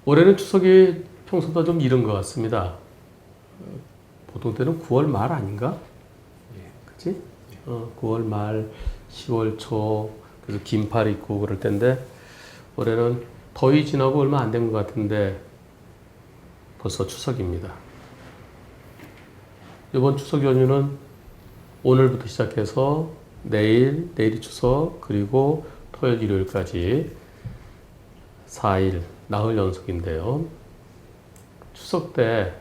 올해는 추석이 평소보다 좀 이른 것 같습니다. 보통 때는 9월 말 아닌가? 그치? 9월 말, 10월 초, 그래서 긴팔 입고 그럴 텐데, 올해는 더위 지나고 얼마 안 된 것 같은데, 벌써 추석입니다. 이번 추석 연휴는 오늘부터 시작해서 내일이 추석, 그리고 토요일, 일요일까지 4일, 나흘 연속인데요. 추석 때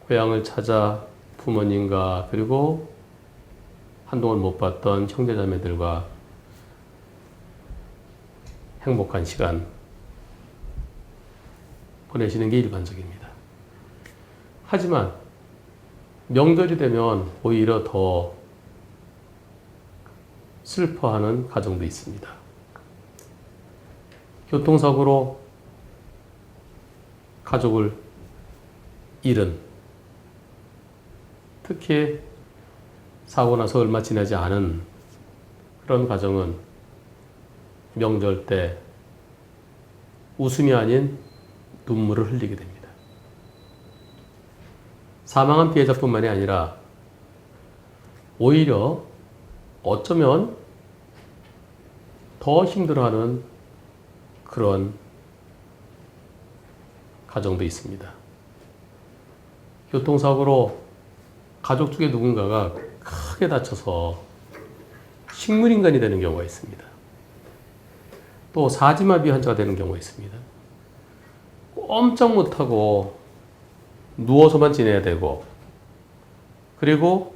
고향을 찾아 부모님과 그리고 한동안 못 봤던 형제자매들과 행복한 시간 보내시는 게 일반적입니다. 하지만 명절이 되면 오히려 더 슬퍼하는 가정도 있습니다. 교통사고로 가족을 잃은, 특히 사고 나서 얼마 지나지 않은 그런 가정은 명절 때 웃음이 아닌 눈물을 흘리게 됩니다. 사망한 피해자뿐만이 아니라 오히려 어쩌면 더 힘들어하는 그런 가정도 있습니다. 교통사고로 가족 중에 누군가가 크게 다쳐서 식물인간이 되는 경우가 있습니다. 또 사지마비 환자가 되는 경우가 있습니다. 꼼짝 못하고 누워서만 지내야 되고, 그리고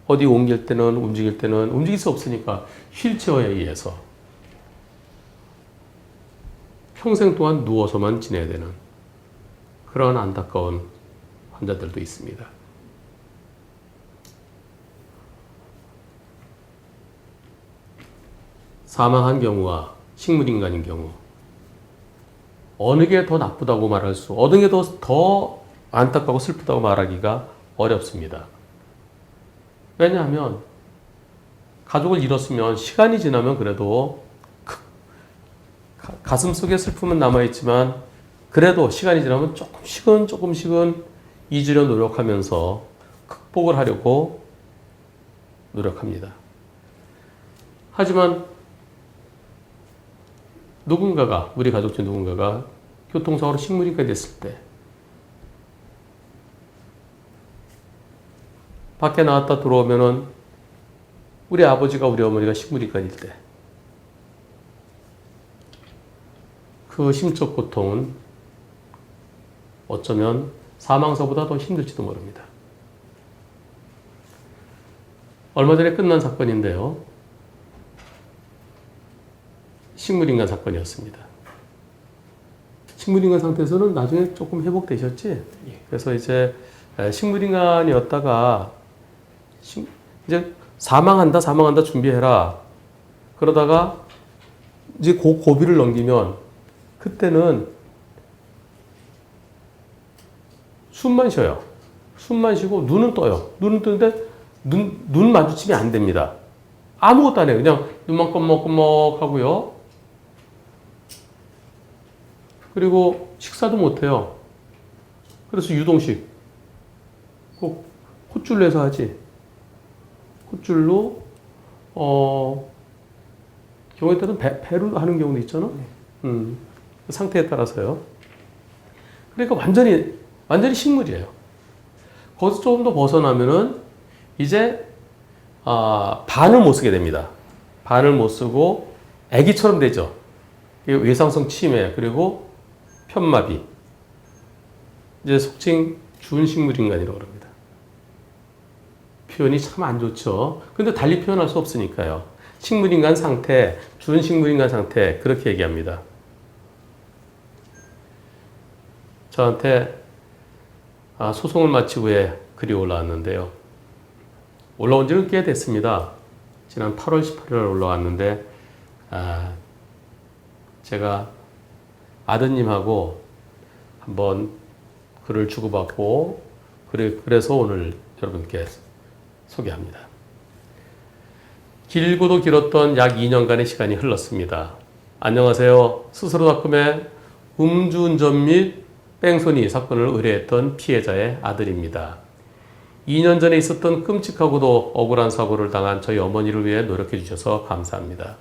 어디 옮길 때는 움직일 때는 움직일 수 없으니까 휠체어에 의해서 평생 동안 누워서만 지내야 되는 그런 안타까운 환자들도 있습니다. 사망한 경우와 식물인간인 경우, 어느 게 더 나쁘다고 말할 수, 어느 게 더 안타깝고 슬프다고 말하기가 어렵습니다. 왜냐하면 가족을 잃었으면 시간이 지나면 그래도 가슴 속에 슬픔은 남아있지만 그래도 시간이 지나면 조금씩은 잊으려 노력하면서 극복을 하려고 노력합니다. 하지만 누군가가, 우리 가족 중 누군가가 교통사고로 식물인간이 됐을 때, 밖에 나왔다 들어오면은 우리 아버지가, 우리 어머니가 식물인간일 때, 그 심적 고통은 어쩌면 사망서보다 더 힘들지도 모릅니다. 얼마 전에 끝난 사건인데요. 식물인간 사건이었습니다. 식물인간 상태에서는 나중에 조금 회복되셨지? 그래서 이제 식물인간이었다가 이제 사망한다 준비해라. 그러다가 이제 그 고비를 넘기면 그때는 숨만 쉬어요. 숨만 쉬고 눈은 떠요. 눈은 뜨는데 눈 마주치면 안 됩니다. 아무것도 안 해요. 그냥 눈만 껌먹껌먹 하고요. 그리고 식사도 못 해요. 그래서 유동식 꼭 콧줄로 해서 하지. 콧줄로 경우에 따라서 배로 하는 경우도 있잖아. 상태에 따라서요. 그러니까 완전히 식물이에요. 거기서 조금 더 벗어나면은 이제 반을 못 쓰게 됩니다. 반을 못 쓰고 아기처럼 되죠. 외상성 치매, 그리고 편마비. 이제 속칭 준식물인간이라고 합니다. 표현이 참 안 좋죠. 근데 달리 표현할 수 없으니까요. 식물인간 상태, 준식물인간 상태, 그렇게 얘기합니다. 저한테 소송을 마친 후에 글이 올라왔는데요. 올라온 지는 꽤 됐습니다. 지난 8월 18일 올라왔는데, 제가 아드님하고 한번 글을 주고받고, 그래서 오늘 여러분께 소개합니다. 길고도 길었던 약 2년간의 시간이 흘렀습니다. 안녕하세요. 스스로닷컴의 음주운전 및 뺑소니 사건을 의뢰했던 피해자의 아들입니다. 2년 전에 있었던 끔찍하고도 억울한 사고를 당한 저희 어머니를 위해 노력해 주셔서 감사합니다.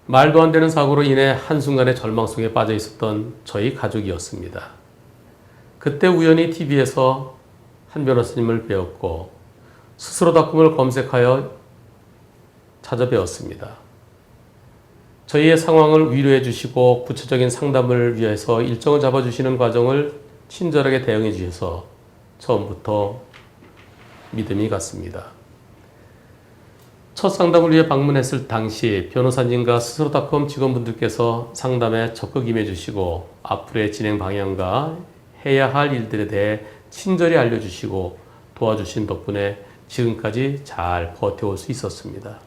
말도 안 되는 사고로 인해 한순간에 절망 속에 빠져 있었던 저희 가족이었습니다. 그때 우연히 TV에서 한 변호사님을 배웠고 스스로닷컴을 검색하여 찾아뵈었습니다. 저희의 상황을 위로해 주시고 구체적인 상담을 위해서 일정을 잡아주시는 과정을 친절하게 대응해 주셔서 처음부터 믿음이 갔습니다. 첫 상담을 위해 방문했을 당시 변호사님과 스스로닷컴 직원분들께서 상담에 적극 임해 주시고 앞으로의 진행 방향과 해야 할 일들에 대해 친절히 알려주시고 도와주신 덕분에 지금까지 잘 버텨올 수 있었습니다.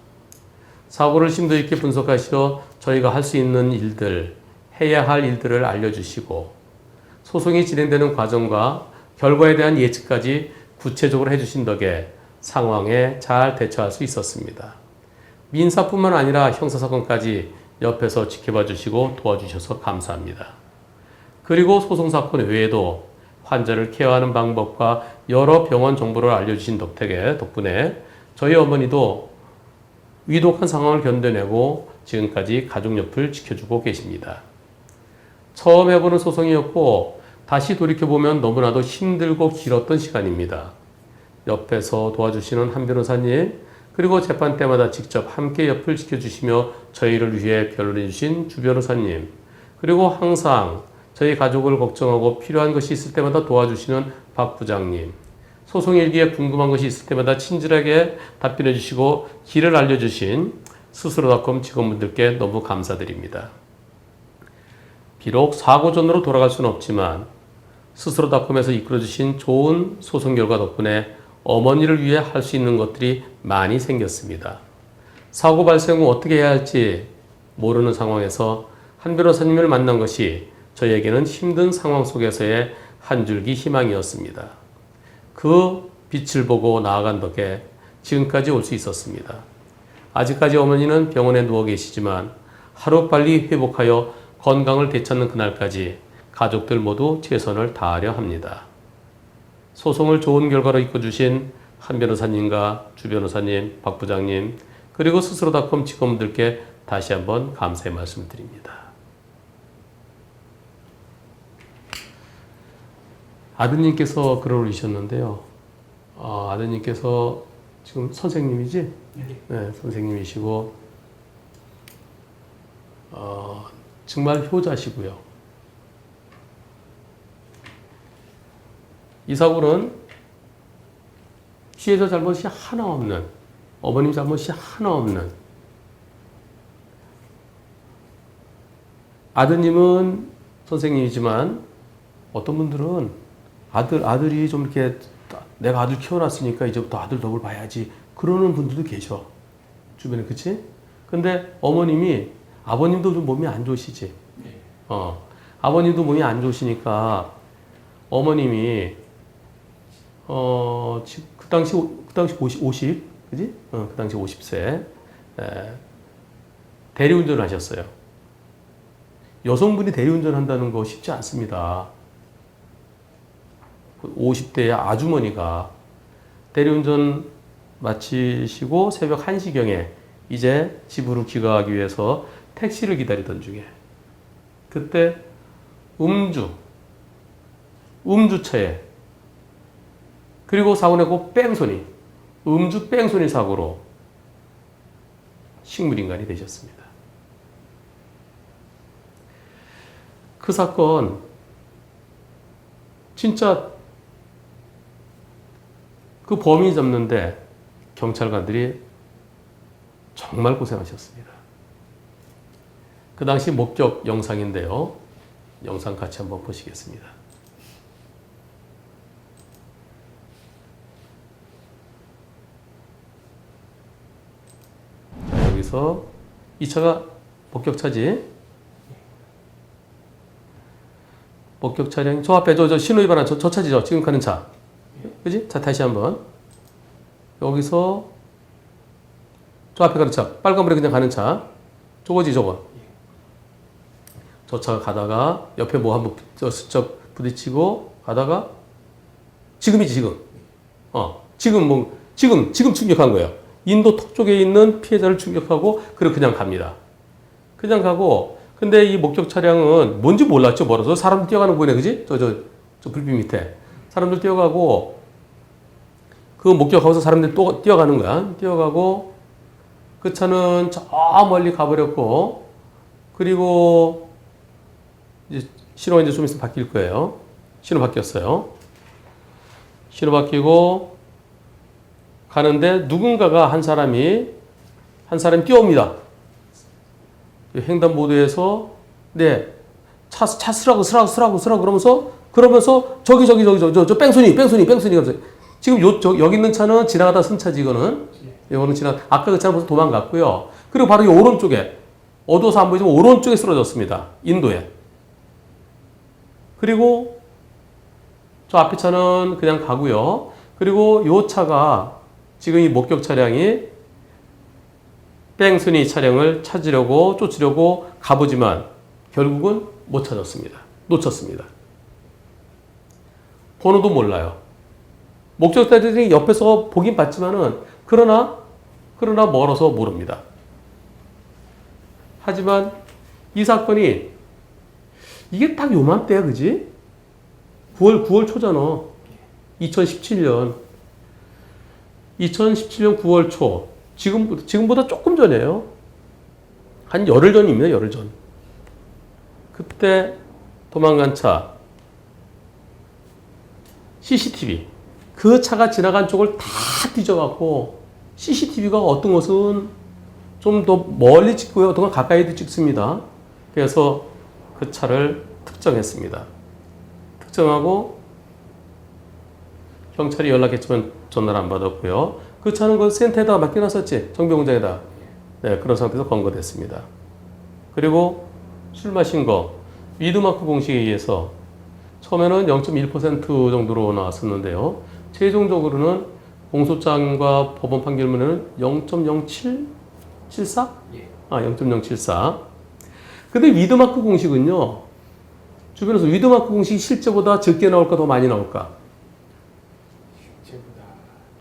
사고를 심도 있게 분석하시어 저희가 할 수 있는 일들, 해야 할 일들을 알려주시고 소송이 진행되는 과정과 결과에 대한 예측까지 구체적으로 해주신 덕에 상황에 잘 대처할 수 있었습니다. 민사뿐만 아니라 형사사건까지 옆에서 지켜봐 주시고 도와주셔서 감사합니다. 그리고 소송사건 외에도 환자를 케어하는 방법과 여러 병원 정보를 알려주신 덕분에 저희 어머니도 위독한 상황을 견뎌내고 지금까지 가족 옆을 지켜주고 계십니다. 처음 해보는 소송이었고 다시 돌이켜보면 너무나도 힘들고 길었던 시간입니다. 옆에서 도와주시는 한 변호사님, 그리고 재판 때마다 직접 함께 옆을 지켜주시며 저희를 위해 변론해주신 주 변호사님, 그리고 항상 저희 가족을 걱정하고 필요한 것이 있을 때마다 도와주시는 박 부장님, 소송 일기에 궁금한 것이 있을 때마다 친절하게 답변해 주시고 길을 알려주신 스스로닷컴 직원분들께 너무 감사드립니다. 비록 사고 전으로 돌아갈 수는 없지만 스스로닷컴에서 이끌어주신 좋은 소송 결과 덕분에 어머니를 위해 할 수 있는 것들이 많이 생겼습니다. 사고 발생 후 어떻게 해야 할지 모르는 상황에서 한 변호사님을 만난 것이 저희에게는 힘든 상황 속에서의 한 줄기 희망이었습니다. 그 빛을 보고 나아간 덕에 지금까지 올 수 있었습니다. 아직까지 어머니는 병원에 누워 계시지만 하루빨리 회복하여 건강을 되찾는 그날까지 가족들 모두 최선을 다하려 합니다. 소송을 좋은 결과로 이끌어주신 한 변호사님과 주 변호사님, 박 부장님, 그리고 스스로닷컴 직원분들께 다시 한번 감사의 말씀을 드립니다. 아드님께서 글을 올리셨는데요. 아드님께서 지금 선생님이지? 네, 선생님이시고 정말 효자시고요. 이 사고는 피해자 잘못이 하나 없는, 어머님 잘못이 하나 없는, 아드님은 선생님이지만 어떤 분들은 아들이 좀 이렇게 내가 아들 키워놨으니까 이제부터 아들 덕을 봐야지 그러는 분들도 계셔. 주변에, 그치? 근데 아버님도 좀 몸이 안 좋으시지? 아버님도 몸이 안 좋으시니까 어머님이 그 당시 50, 그지? 그 당시 50세 대리운전을 하셨어요. 여성분이 대리운전 한다는 거 쉽지 않습니다. 50대의 아주머니가 대리운전 마치시고 새벽 1시경에 이제 집으로 귀가하기 위해서 택시를 기다리던 중에 그때 음주차에 그리고 사고 내고 음주 뺑소니 사고로 식물인간이 되셨습니다. 그 사건 진짜 그 범인 잡는데 경찰관들이 정말 고생하셨습니다. 그 당시 목격 영상인데요. 영상 같이 한번 보시겠습니다. 자, 여기서 이 차가 목격차지. 목격 차량이 저 앞에 저 신호 위반한 저 차지죠. 지금 가는 차. 그지? 자, 다시 한번. 여기서 저 앞에 가는 차. 빨간불에 그냥 가는 차. 저거지, 저거. 저 차가 가다가 옆에 뭐 한번 슬쩍 부딪히고 가다가 지금이지, 지금. 지금 충격한 거예요. 인도 턱 쪽에 있는 피해자를 충격하고 그리고 그냥 갑니다. 그냥 가고 근데 이 목격 차량은 뭔지 몰랐죠. 멀어서 사람들 뛰어가는 거 보이네, 그지? 저 불빛 밑에 사람들 뛰어가고 그 목격하고서 사람들이 또 뛰어가는 거야. 뛰어가고 그 차는 저 멀리 가버렸고 그리고 이제 신호가 이제 좀 있으면 바뀔 거예요. 신호 바뀌었어요. 신호 바뀌고 가는데 누군가가 한 사람이 뛰어옵니다. 횡단보도에서 네, 차 쓰라고 그러면서 저기 저 뺑소니 그러면서 지금 여기 있는 차는 지나가다 쓴 차지 이거는 아까 그 차는 벌써 도망갔고요. 그리고 바로 이 오른쪽에 어두워서 안 보이지만 오른쪽에 쓰러졌습니다. 인도에. 그리고 저 앞에 차는 그냥 가고요. 그리고 이 차가 지금 이 목격 차량이 뺑소니 차량을 쫓으려고 가보지만 결국은 못 찾았습니다. 놓쳤습니다. 번호도 몰라요. 목격자들이 옆에서 보긴 봤지만은 그러나 멀어서 모릅니다. 하지만 이 사건이 이게 딱 요맘때야, 그지? 9월 초잖아. 2017년 9월 초. 지금보다 조금 전이에요. 한 열흘 전입니다, 열흘 전. 그때 도망간 차. CCTV. 그 차가 지나간 쪽을 다 뒤져갖고, CCTV가 어떤 것은 좀 더 멀리 찍고요. 어떤 건 가까이도 찍습니다. 그래서 그 차를 특정했습니다. 특정하고, 경찰이 연락했지만 전화를 안 받았고요. 그 차는 그 센터에다가 맡겨놨었지. 정비공장에다. 네, 그런 상태에서 검거됐습니다. 그리고 술 마신 거 위드마크 공식에 의해서 처음에는 0.1% 정도로 나왔었는데요. 최종적으로는 공소장과 법원 판결문에는 0.0774? 0.074. 근데 위드마크 공식은요. 주변에서 위드마크 공식이 실제보다 적게 나올까 더 많이 나올까?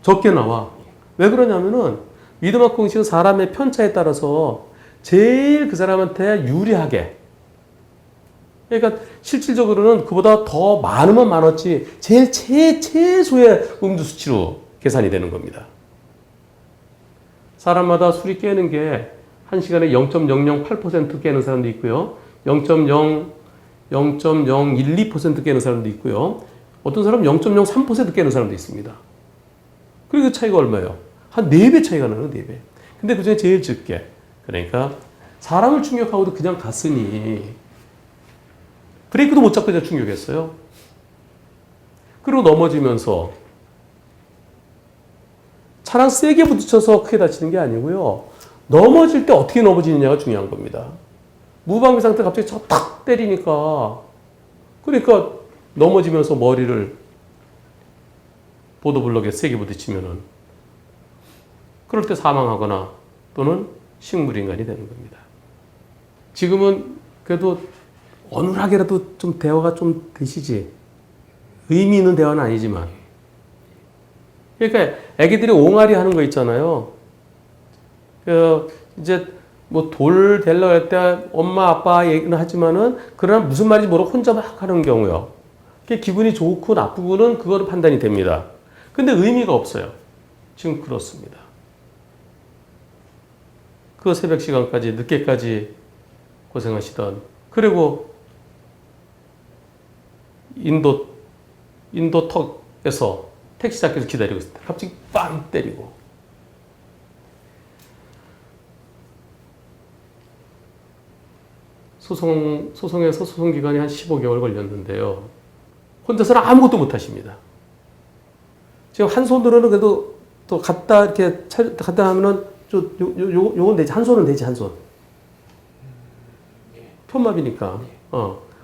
적게 나와. 왜 그러냐면은 위드마크 공식은 사람의 편차에 따라서 제일 그 사람한테 유리하게, 그러니까 실질적으로는 그보다 더 많으면 많았지 제일 최소의 음주 수치로 계산이 되는 겁니다. 사람마다 술이 깨는 게 1시간에 0.008% 깨는 사람도 있고요. 0.012% 깨는 사람도 있고요. 어떤 사람은 0.03% 깨는 사람도 있습니다. 그리고 그 차이가 얼마예요? 한 4배 차이가 나는 4배. 근데 그 중에 제일 적게. 그러니까 사람을 충격하고도 그냥 갔으니 브레이크도 못 잡고 그냥 충격했어요. 그리고 넘어지면서 차랑 세게 부딪혀서 크게 다치는 게 아니고요. 넘어질 때 어떻게 넘어지느냐가 중요한 겁니다. 무방비 상태 갑자기 저 탁 때리니까 그러니까 넘어지면서 머리를 보도블럭에 세게 부딪히면은 그럴 때 사망하거나 또는 식물인간이 되는 겁니다. 지금은 그래도 어눌하게라도 좀 대화가 좀 되시지. 의미 있는 대화는 아니지만. 그러니까 애기들이 옹알이 하는 거 있잖아요. 이제 뭐 돌 데려고 할 때 엄마 아빠 얘기는 하지만은 그러나 무슨 말인지 모르고 혼자 막 하는 경우요. 그게 기분이 좋고 나쁘고는 그거로 판단이 됩니다. 근데 의미가 없어요. 지금 그렇습니다. 그 새벽 시간까지 늦게까지 고생하시던, 그리고 인도 턱에서 택시 잡기에서 기다리고 있을 때 갑자기 빵 때리고. 소송에서 소송 기간이 한 15개월 걸렸는데요. 혼자서는 아무것도 못 하십니다. 지금 한 손으로는 그래도 또 갖다 하면은 요건 되지. 한 손은 되지, 한 손. 편마비니까.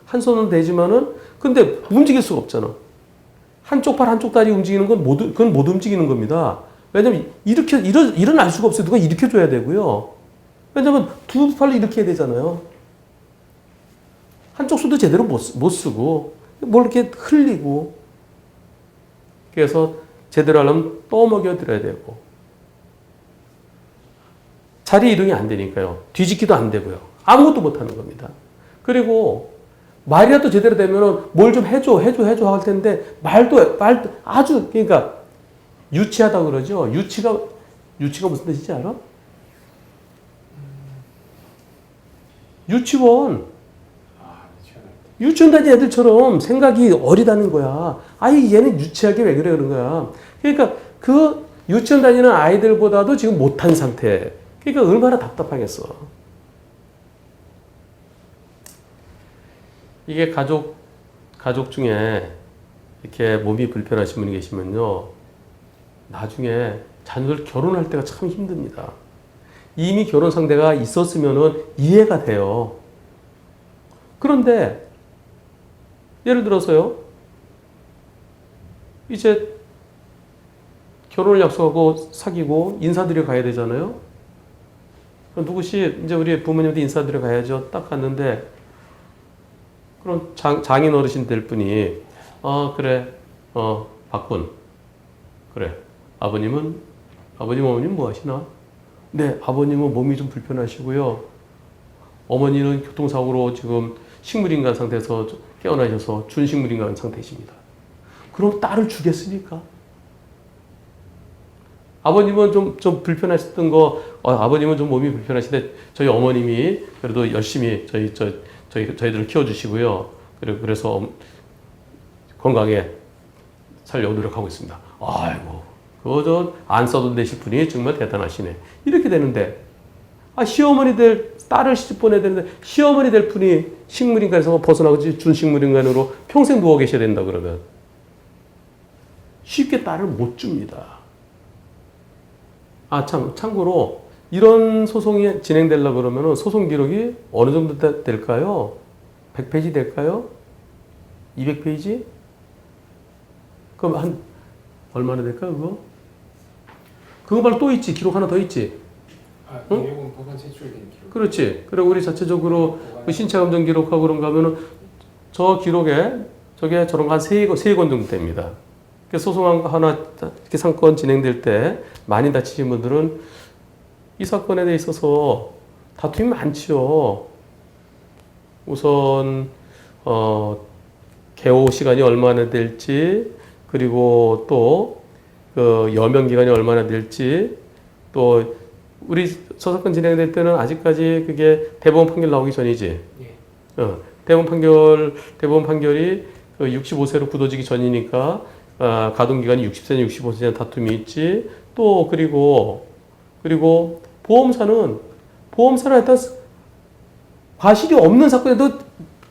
한 손은 되지만은, 근데 움직일 수가 없잖아. 한쪽 팔, 한쪽 다리 움직이는 건 그건 못 움직이는 겁니다. 왜냐면 일어날 수가 없어요. 누가 일으켜줘야 되고요. 왜냐면 두 팔로 이렇게 해야 되잖아요. 한쪽 손도 제대로 못 쓰고 뭘 이렇게 흘리고 그래서 제대로 하려면 떠먹여 드려야 되고 자리 이동이 안 되니까요. 뒤집기도 안 되고요. 아무것도 못 하는 겁니다. 그리고 말이라도 제대로 되면은 뭘 좀 해줘 할 텐데 말도 아주 그러니까 유치하다 그러죠. 유치가 무슨 뜻인지 알아? 유치원 다닌 애들처럼 생각이 어리다는 거야. 아니 얘는 유치하게 왜 그래 그런 거야. 그러니까 그 유치원 다니는 아이들보다도 지금 못한 상태. 그러니까 얼마나 답답하겠어. 이게 가족 중에 이렇게 몸이 불편하신 분이 계시면요. 나중에 자녀들 결혼할 때가 참 힘듭니다. 이미 결혼 상대가 있었으면은 이해가 돼요. 그런데 예를 들어서요. 이제 결혼을 약속하고 사귀고 인사드려 가야 되잖아요. 누구시 이제 우리 부모님한테 인사드려 가야죠. 딱 갔는데 그럼 장인 어르신 될 분이 그래 박군 그래 아버님 어머님 뭐 하시나? 네 아버님은 몸이 좀 불편하시고요. 어머니는 교통사고로 지금 식물인간 상태에서 깨어나셔서 준식물인간 상태이십니다. 그럼 딸을 주겠습니까? 아버님은 좀 불편하셨던 거, 아버님은 좀 몸이 불편하신데 저희 어머님이 그래도 열심히 저희들을 키워주시고요. 그래서 건강에 살려고 노력하고 있습니다. 아이고, 그거 안 써도 되실 분이 정말 대단하시네. 이렇게 되는데, 시어머니 딸을 시집 보내야 되는데, 시어머니 될 분이 식물인간에서 벗어나고 준식물인간으로 평생 누워 계셔야 된다 그러면, 쉽게 딸을 못 줍니다. 참고로, 이런 소송이 진행되려고 그러면 소송 기록이 어느 정도 될까요? 100페이지 될까요? 200페이지? 그럼 얼마나 될까요, 그거? 그거 말고 또 있지. 기록 하나 더 있지. 응? 내용은 법원 제출된 기록. 그렇지. 그리고 우리 자체적으로 신체 감정 기록하고 그런가 하면은 저 기록에 저게 저런 거 한 세 권 정도 됩니다. 소송 하나 이렇게 사건 진행될 때 많이 다치신 분들은 이 사건에 대해 있어서 다툼이 많지요. 우선 개호 시간이 얼마나 될지 그리고 또 그 여명 기간이 얼마나 될지 또 우리 저 사건 진행될 때는 아직까지 그게 대법원 판결 나오기 전이지. 예. 대법원 판결이 65세로 굳어지기 전이니까 가동 기간이 60세냐 65세냐 다툼이 있지. 또 그리고 보험사는 일단 과실이 없는 사건에도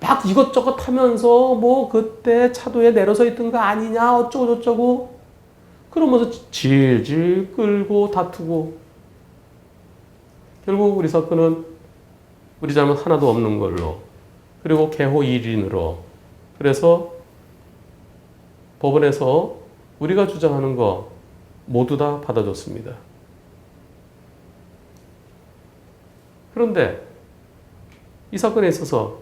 막 이것저것 하면서 뭐 그때 차도에 내려서 있던 거 아니냐 어쩌고 저쩌고 그러면서 질질 끌고 다투고 결국 우리 사건은 우리 잘못 하나도 없는 걸로 그리고 개호 1인으로 그래서 법원에서 우리가 주장하는 거 모두 다 받아줬습니다. 그런데 이 사건에 있어서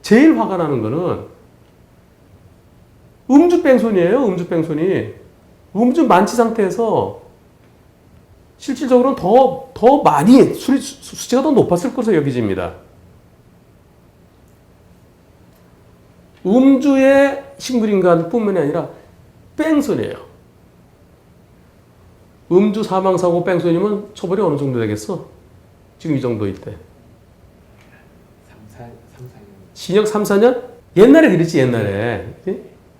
제일 화가 나는 거는 음주뺑소니예요. 음주뺑소니. 음주 만취 상태에서 실질적으로는 더 많이 수치가 더 높았을 것으로 여겨집니다. 음주의 식물인간뿐만이 아니라 뺑소니예요. 음주 사망사고 뺑소니면 처벌이 어느 정도 되겠어? 지금 이 정도일 때. 3, 4년. 징역 3, 4년? 옛날에 그랬지, 옛날에.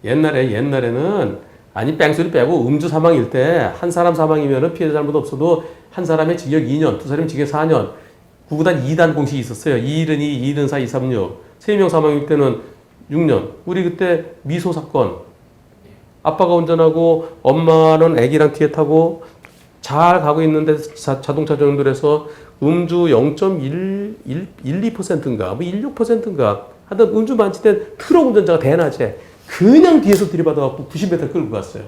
옛날에는, 아니, 뺑소니 빼고 음주 사망일 때, 한 사람 사망이면 피해자 잘못 없어도 한 사람의 징역 2년, 두 사람의 징역 4년, 구구단 2단 공식이 있었어요. 2일은 2, 2일은 4, 2, 3, 6. 3명 사망일 때는 6년. 우리 그때 미소 사건. 아빠가 운전하고 엄마는 아기랑 뒤에 타고 잘 가고 있는데 자동차 조종들에서 음주 0.12%인가 뭐 16%인가 하여튼 음주 만취된 트럭 운전자가 대낮에 그냥 뒤에서 들이받아갖고 90m 끌고 갔어요.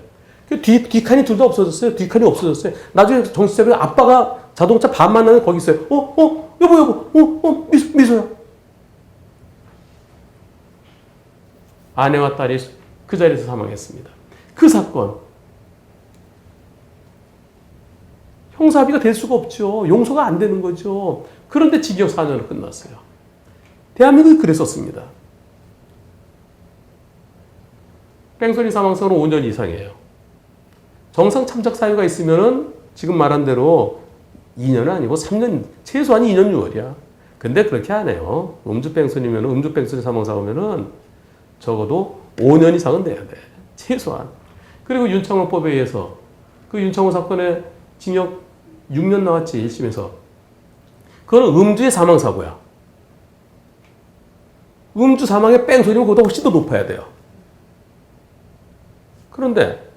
뒷칸이 둘 다 없어졌어요. 뒷칸이 없어졌어요. 나중에 정신 차리고 아빠가 자동차 반 만나면 거기 있어요. 여보, 미소야. 아내와 딸이 그 자리에서 사망했습니다. 그 사건. 형사합의가 될 수가 없죠. 용서가 안 되는 거죠. 그런데 징역 4년을 끝났어요. 대한민국이 그랬었습니다. 뺑소니 사망선은 5년 이상이에요. 정상 참작 사유가 있으면은 지금 말한 대로 2년은 아니고 3년, 최소한 2년 6월이야. 근데 그렇게 안 해요. 음주 뺑소니 사망사고면은 적어도 5년 이상은 돼야 돼. 최소한. 그리고 윤창호법에 의해서 그 윤창호 사건에 징역 6년 나왔지, 1심에서. 그거는 음주의 사망사고야. 음주 사망의 뺑소니면 그보다 훨씬 더 높아야 돼요. 그런데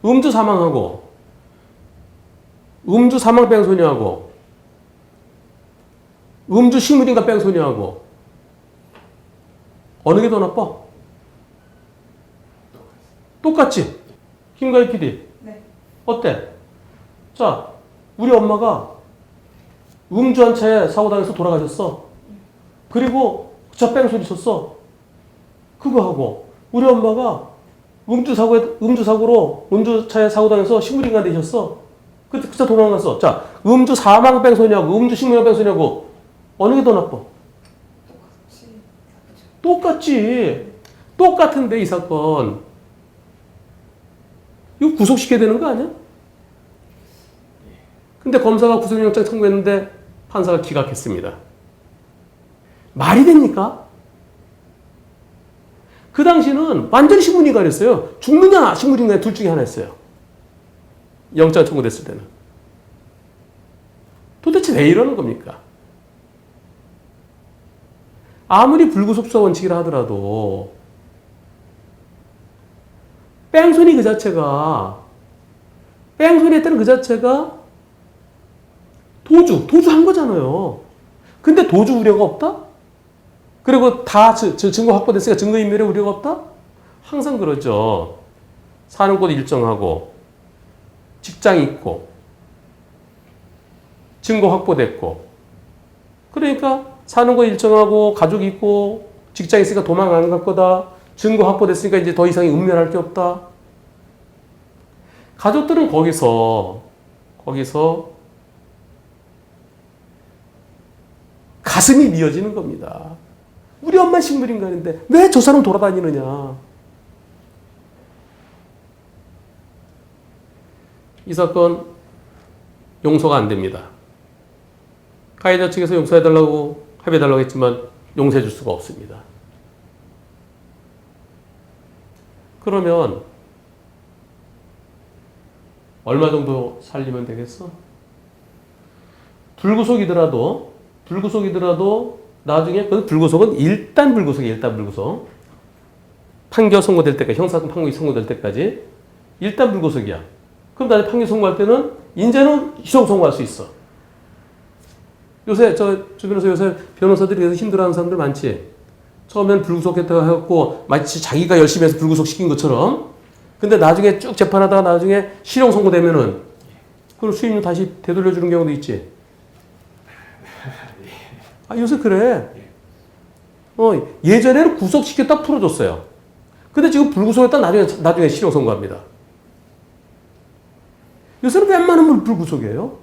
음주 사망하고 음주 사망 뺑소니하고 음주 식물인가 뺑소니하고 어느 게 더 나빠? 똑같지? 김가희 PD. 네. 어때? 자, 우리 엄마가 음주한 차에 사고당해서 돌아가셨어. 그리고 저 뺑소니 쳤어. 그거 하고 우리 엄마가 음주사고로 음주차에 사고당해서 식물인간 되셨어. 그때 그차 도망갔어. 자, 음주 사망 뺑소니하고 음주 식물인간 뺑소니하고 어느 게 더 나빠? 똑같지. 똑같은데 이 사건. 이거 구속시켜야 되는 거 아니야? 근데 검사가 구속영장 청구했는데 판사가 기각했습니다. 말이 됩니까? 그 당시는 완전히 식물인간이었어요. 죽느냐 식물인간 둘 중에 하나였어요. 영장 청구됐을 때는. 도대체 왜 이러는 겁니까? 아무리 불구속사 원칙이라 하더라도 뺑소니 그 자체가 뺑소니 했다는 그 자체가 도주한 거잖아요. 근데 도주 우려가 없다? 그리고 다 증거 확보됐으니까 증거인멸의 우려가 없다? 항상 그러죠. 사는 곳 일정하고 직장 있고 증거 확보됐고 그러니까 사는 곳 일정하고 가족 있고 직장 있으니까 도망 안 갈 거다. 증거 확보됐으니까 이제 더 이상 은멸할 게 없다. 가족들은 거기서 가슴이 미어지는 겁니다. 우리 엄마 식물인간인데 왜 저 사람 돌아다니느냐. 이 사건 용서가 안 됩니다. 가해자 측에서 용서해달라고 합의해달라고 했지만 용서해줄 수가 없습니다. 그러면 얼마 정도 살리면 되겠어? 불구속이더라도 나중에 불구속은 일단 불구속. 판결 선고될 때까지, 형사상 판결이 선고될 때까지 일단 불구속이야. 그럼 나중에 판결 선고할 때는 이제는 희롱 선고할 수 있어. 요새 주변에서 요새 변호사들이 그래서 힘들어하는 사람들 많지. 처음엔 불구속했다고 해갖고 마치 자기가 열심히 해서 불구속 시킨 것처럼. 근데 나중에 쭉 재판하다가 나중에 실형 선고되면은 그걸 수임료 다시 되돌려주는 경우도 있지. 요새 그래. 예전에는 구속시켰다 풀어줬어요. 근데 지금 불구속했다 나중에 실형 선고합니다. 요새는 웬만하면 불구속이에요.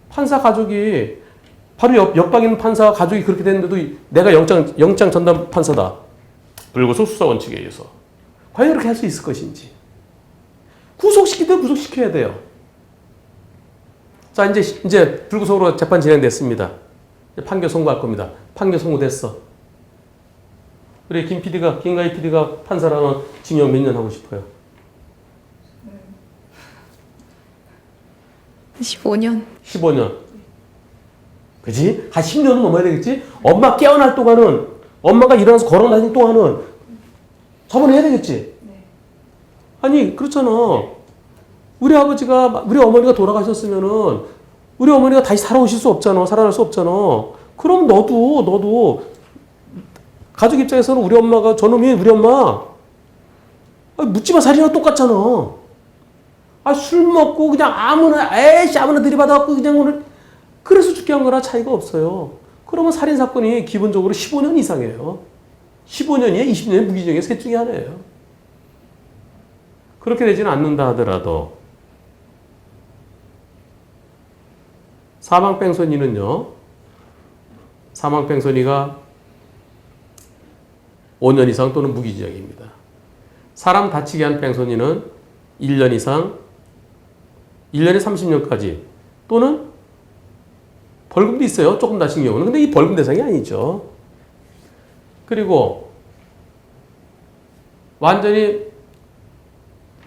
판사 가족이 바로 옆방에 있는 판사 가족이 그렇게 됐는데도 내가 영장 전담 판사다. 불구속 수사 원칙에 의해서. 과연 그렇게 할 수 있을 것인지. 구속시키면 구속시켜야 돼요. 자, 이제 불구속으로 재판 진행됐습니다. 판결 선고할 겁니다. 판결 선고됐어. 우리 김가희 PD가 판사라면 징역 몇 년 하고 싶어요? 15년. 15년. 그지? 한 10년은 넘어야 되겠지? 엄마 깨어날 동안은, 엄마가 일어나서 걸어다니는 동안은 처분해야 되겠지? 네. 아니, 그렇잖아. 우리 어머니가 돌아가셨으면은, 우리 어머니가 다시 살아오실 수 없잖아. 살아날 수 없잖아. 그럼 너도, 가족 입장에서는 우리 엄마가, 저놈이 우리 엄마, 묻지마 살이나 똑같잖아. 아, 술 먹고 그냥 아무나 들이받아갖고 그냥 오늘 그래서 죽게 한 거나 차이가 없어요. 그러면 살인사건이 기본적으로 15년 이상이에요. 15년이에요? 20년이에요? 무기징역 셋 중에 하나예요. 그렇게 되지는 않는다 하더라도 사망뺑소니는요. 사망뺑소니가 5년 이상 또는 무기징역입니다. 사람 다치게 한 뺑소니는 1년 이상, 1년에 30년까지 또는 벌금도 있어요. 조금 다친 경우는. 근데 이 벌금 대상이 아니죠. 그리고 완전히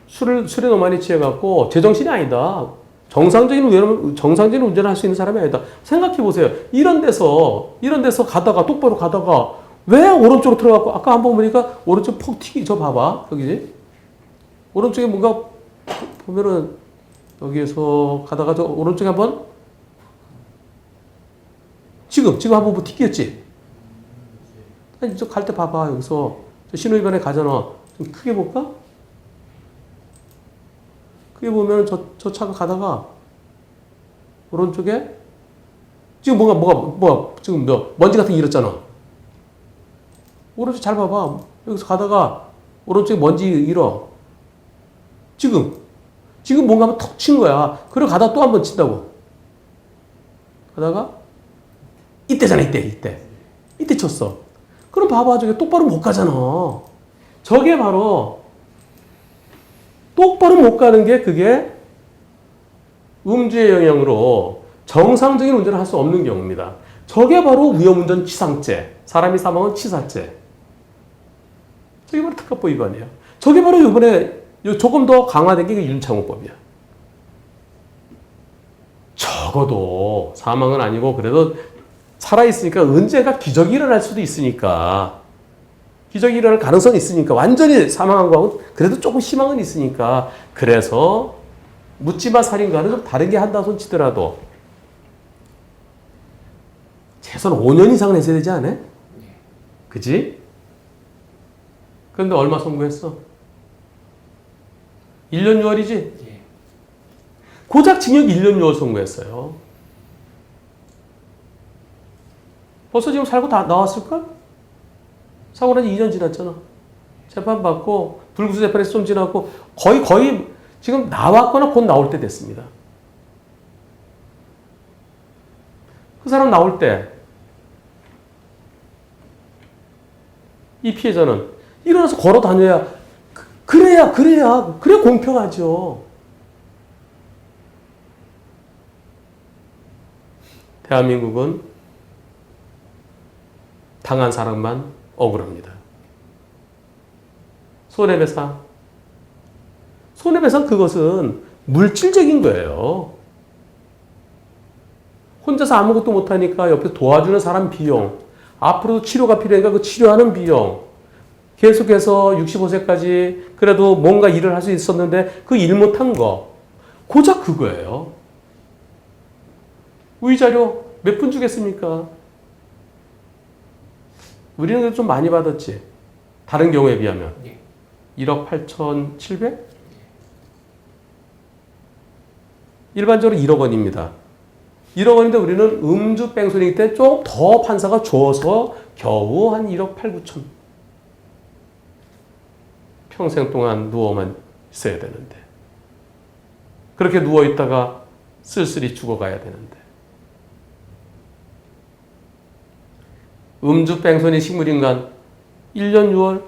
술에 너무 많이 취해갖고 제정신이 아니다. 정상적인 운전을 할 수 있는 사람이 아니다. 생각해 보세요. 이런 데서 가다가 똑바로 가다가 왜 오른쪽으로 들어갔고 아까 한번 보니까 오른쪽 퍽 튀기 저 봐봐 여기지. 오른쪽에 뭔가 보면은 여기에서 가다가 저 오른쪽에 한번 지금 한번 뭐 튀겼지. 아니 저 갈 때 봐봐 여기서 저 신호위반에 가잖아. 좀 크게 볼까? 크게 보면 저 차가 가다가 오른쪽에 지금 뭐가 지금 먼지 같은 게 일었잖아. 오른쪽 잘 봐봐. 여기서 가다가 오른쪽에 먼지 일어. 지금 뭔가 한번 턱 친 거야. 그리고 가다가 또 한 번 친다고. 가다가 이때잖아. 이때 쳤어. 그럼 봐봐. 저게 똑바로 못 가잖아. 저게 바로 똑바로 못 가는 게 그게 음주의 영향으로 정상적인 운전을 할 수 없는 경우입니다. 저게 바로 위험운전 치상죄. 사람이 사망한 치사죄. 저게 바로 특가법 위반이에요. 저게 바로 이번에 조금 더 강화된 게 윤창호법이야. 적어도 사망은 아니고 그래도 살아있으니까 언제가 기적이 일어날 수도 있으니까 기적이 일어날 가능성이 있으니까 완전히 사망한 거하고 그래도 조금 희망은 있으니까 그래서 묻지마 살인과는 좀 다르게 한다 손 치더라도 최소한 5년 이상은 했어야 되지 않아? 그지? 그런데 얼마 선고했어? 1년 6월이지? 예. 고작 징역 1년 6월 선고했어요. 벌써 지금 살고 다 나왔을걸? 사고 난 지 2년 지났잖아. 재판받고 불구속 재판에서 좀 지났고 거의 지금 나왔거나 곧 나올 때 됐습니다. 그 사람 나올 때 이 피해자는 일어나서 걸어 다녀야 그래야 공평하죠. 대한민국은 당한 사람만 억울합니다. 손해배상. 손해배상 그것은 물질적인 거예요. 혼자서 아무것도 못하니까 옆에 도와주는 사람 비용, 앞으로도 치료가 필요하니까 그 치료하는 비용, 계속해서 65세까지 그래도 뭔가 일을 할 수 있었는데 그 일 못한 거, 고작 그거예요. 위자료 몇 푼 주겠습니까? 우리는 그래도 좀 많이 받았지. 다른 경우에 비하면. 1억 8,700? 일반적으로 1억 원입니다. 1억 원인데 우리는 음주 뺑소니 때 좀 더 판사가 줘서 겨우 한 1억 8, 9천. 평생 동안 누워만 있어야 되는데. 그렇게 누워있다가 쓸쓸히 죽어가야 되는데. 음주 뺑소니 식물인간 1년 6월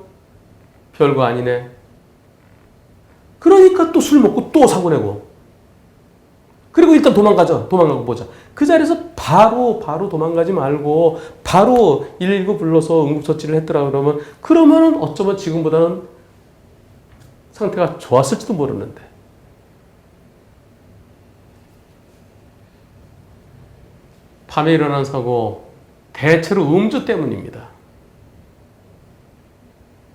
별거 아니네. 그러니까 또 술 먹고 또 사고 내고. 그리고 일단 도망가고 보자. 그 자리에서 바로 도망가지 말고 바로 119 불러서 응급처치를 했더라 그러면 어쩌면 지금보다는 상태가 좋았을지도 모르는데. 밤에 일어난 사고 대체로 음주 때문입니다.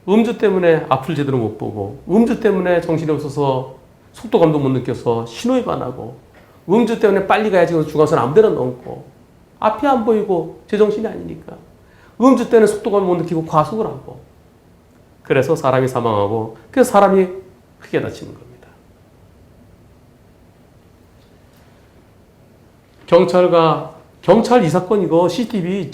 음주 때문에 앞을 제대로 못 보고, 음주 때문에 정신이 없어서 속도감도 못 느껴서 신호위반하고, 음주 때문에 빨리 가야지 중앙선 아무 데나 넘고, 앞이 안 보이고 제정신이 아니니까, 음주 때문에 속도감을 못 느끼고 과속을 하고, 그래서 사람이 사망하고, 그래서 사람이 크게 다치는 겁니다. 경찰 이 사건 이거 CCTV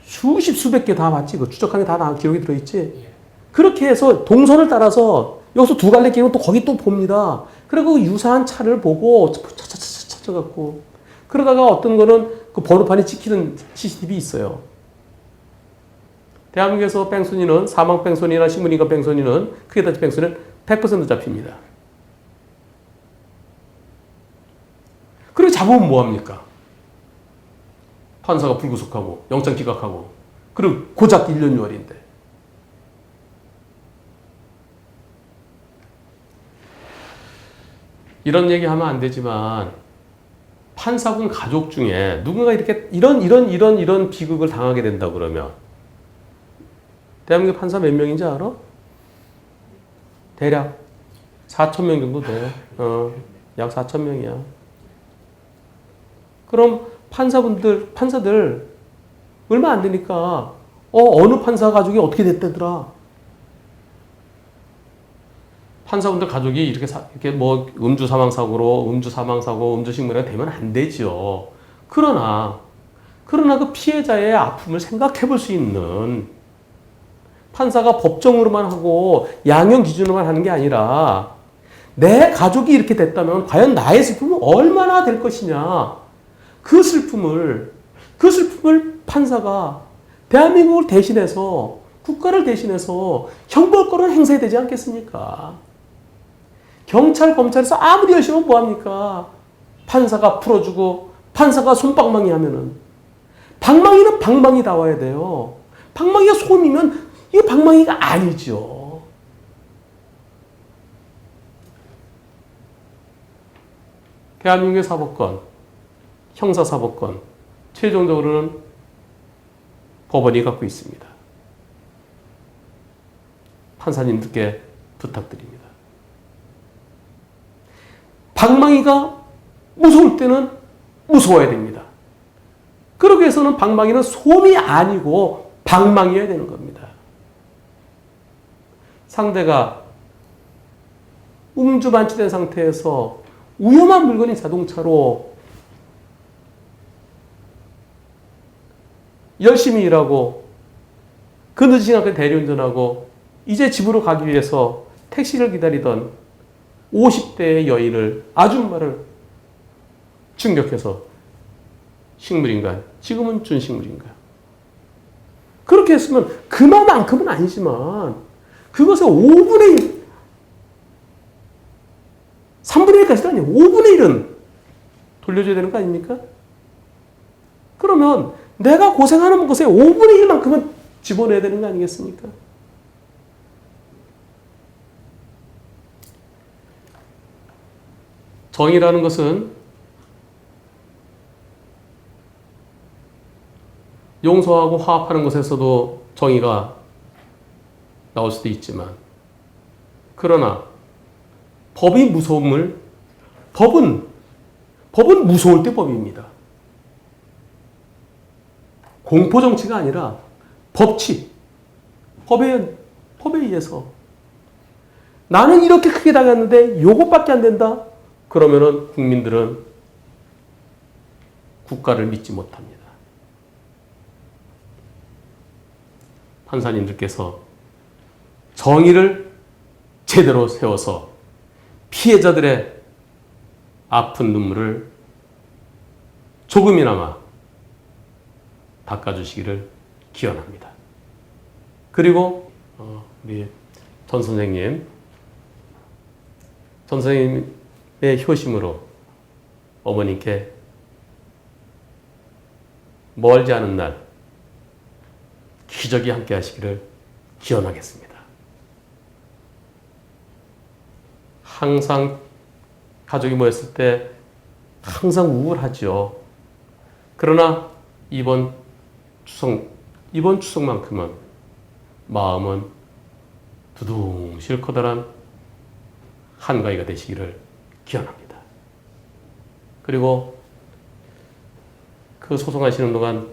수십 수백 개 다 봤지. 그 추적한 게 다 기록이 들어있지. 예. 그렇게 해서 동선을 따라서 여기서 두 갈래 끼고 또 거기 또 봅니다. 그리고 유사한 차를 보고 찾아갖고 그러다가 어떤 거는 그 번호판이 찍히는 CCTV 있어요. 대한민국에서 뺑소니는 사망 뺑소니나 시민인가 뺑소니는 크게 다친 뺑소니는 100% 잡힙니다. 그리고 잡으면 뭐합니까? 판사가 불구속하고 영장 기각하고 그리고 고작 1년 6월인데 이런 얘기하면 안 되지만 판사군 가족 중에 누군가 이렇게 이런 비극을 당하게 된다 그러면 대한민국 판사 몇 명인지 알아? 대략 4,000명 정도 돼. 약 4,000명이야. 그럼 판사들 얼마 안 되니까 어느 판사 가족이 어떻게 됐다더라. 판사분들 가족이 이렇게 뭐 음주 사망 사고, 음주 식물이 되면 안 되죠. 그러나 그 피해자의 아픔을 생각해 볼 수 있는 판사가 법정으로만 하고 양형 기준으로만 하는 게 아니라 내 가족이 이렇게 됐다면 과연 나의 슬픔은 얼마나 될 것이냐. 그 슬픔을 판사가 대한민국을 대신해서 국가를 대신해서 형벌권을 행사해야 되지 않겠습니까? 경찰, 검찰에서 아무리 열심히 하면 뭐합니까? 판사가 풀어주고 판사가 솜방망이 하면은 방망이는 방망이다워야 돼요. 방망이가 솜이면 이거 방망이가 아니죠. 대한민국의 사법권, 형사사법권 최종적으로는 법원이 갖고 있습니다. 판사님들께 부탁드립니다. 방망이가 무서울 때는 무서워야 됩니다. 그러기 위해서는 방망이는 솜이 아니고 방망이여야 되는 겁니다. 상대가 음주 만취된 상태에서 위험한 물건인 자동차로 열심히 일하고 그 늦은 시간까지 대리운전하고 이제 집으로 가기 위해서 택시를 기다리던 50대의 여인을 아줌마를 충격해서 식물인간, 지금은 준식물인간. 그렇게 했으면 그만큼은 아니지만 그것의 5분의 1, 3분의 1까지도 아니에요. 5분의 1은 돌려줘야 되는 거 아닙니까? 그러면 내가 고생하는 것의 5분의 1만큼은 집어내야 되는 거 아니겠습니까? 정의라는 것은 용서하고 화합하는 것에서도 정의가 나올 수도 있지만 그러나 법은 무서울 때 법입니다. 공포정치가 아니라 법치, 법에 의해서 나는 이렇게 크게 당했는데 요것밖에 안 된다? 그러면은 국민들은 국가를 믿지 못합니다. 판사님들께서 정의를 제대로 세워서 피해자들의 아픈 눈물을 조금이나마 닦아주시기를 기원합니다. 그리고 우리 전 선생님의 효심으로 어머님께 멀지 않은 날 기적이 함께 하시기를 기원하겠습니다. 항상 가족이 모였을 때 항상 우울하죠. 그러나 이번 추석만큼은 마음은 두둥실 커다란 한가위가 되시기를 기원합니다. 그리고 그 소송하시는 동안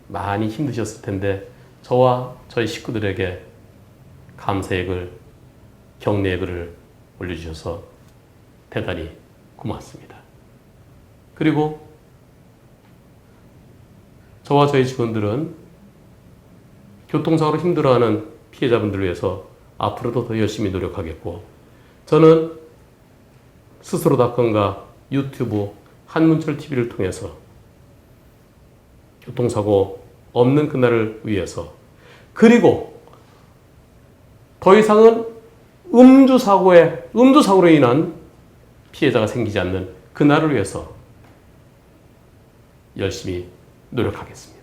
많이 힘드셨을 텐데 저와 저희 식구들에게 감사의 글, 격려의 글을 올려주셔서 대단히 고맙습니다. 그리고 저와 저희 직원들은 교통사고로 힘들어하는 피해자분들을 위해서 앞으로도 더 열심히 노력하겠고, 저는 스스로닷컴과 유튜브, 한문철 TV를 통해서 교통사고 없는 그날을 위해서, 그리고 더 이상은 음주사고로 인한 피해자가 생기지 않는 그날을 위해서 열심히 노력하겠습니다.